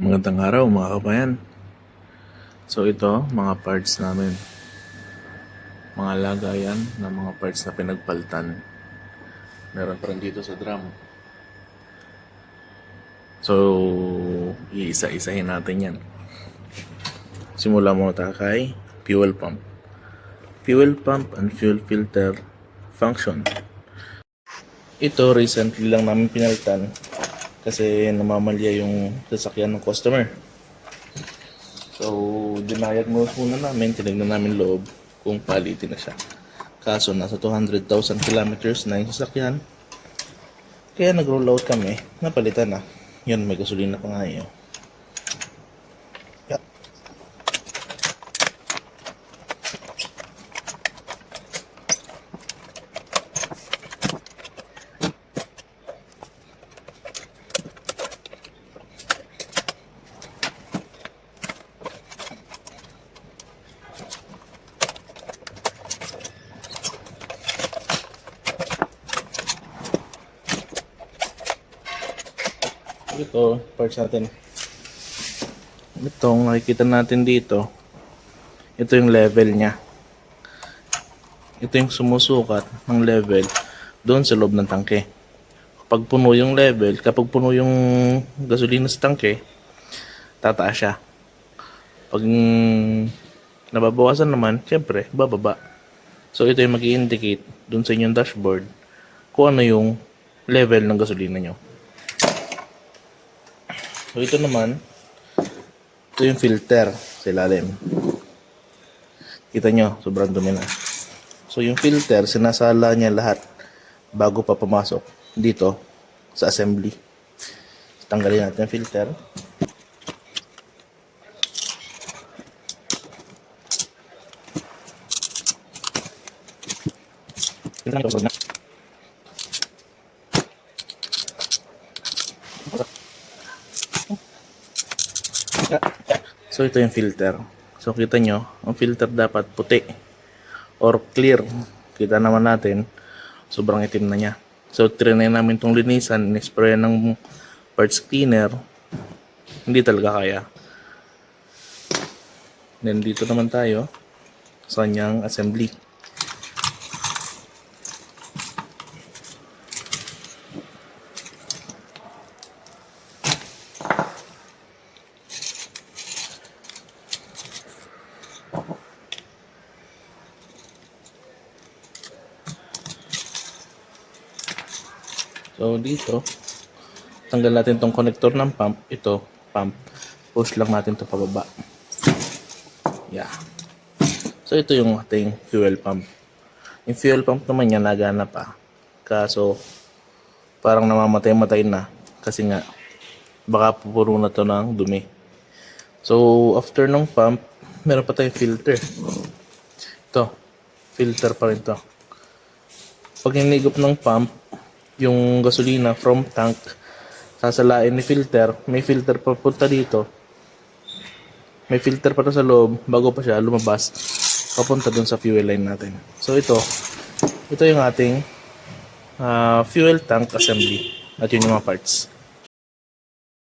Magandang araw mga kabayan. So ito, mga parts namin. Mga lagayan ng mga parts na pinagpaltan. Meron pa rin dito sa drum. So, iisa-isahin natin yan. Simula muna tayo kay fuel pump. Fuel pump and fuel filter function. Ito, recently lang namin pinalitan kasi namamalya yung sasakyan ng customer. So, dinayag muna namin, tinignan namin loob kung palitin na siya. Kaso, nasa 200,000 kilometers na yung sasakyan. Kaya nag-roll out kami, napalitan na. Yun, may gasolina pa nga yun. Yeah. Ito, parts natin. Itong nakikita natin dito, ito yung level niya. Ito yung sumusukat ng level doon sa loob ng tangke. Kapag puno yung level, kapag puno yung gasolina sa tangke, tataas siya. Pag nababawasan naman, syempre, bababa. So ito yung mag-i-indicate doon sa inyong dashboard kung ano yung level ng gasolina nyo. So ito naman, ito yung filter sa ilalim. Kita nyo, sobrang dumi na. So yung filter, sinasala niya lahat bago pa pumasok dito sa assembly. Tanggalin natin yung filter. Filter na. So ito yung filter. So kita nyo, ang filter dapat puti or clear. Kita naman natin, sobrang itim na niya. So trinay namin itong linisan, in-spray ng parts cleaner. Hindi talaga kaya. Then dito naman tayo sa kanyang assembly. So dito, tanggal natin tong connector ng pump. Ito, pump. Push lang natin to pababa. Yeah. So ito yung ating fuel pump. Yung fuel pump naman niya nagana pa. Kaso parang namamatay-matay na. Kasi nga, baka pupuro na to ng dumi. So after ng pump, meron pa tayong filter. Ito, filter pa rin to. Pag hinigop ng pump, yung gasolina from tank, sasalain ni filter, may filter pa punta dito. May filter pa to sa loob bago pa siya lumabas papunta dun sa fuel line natin. So ito yung ating fuel tank assembly at yun yung mga parts.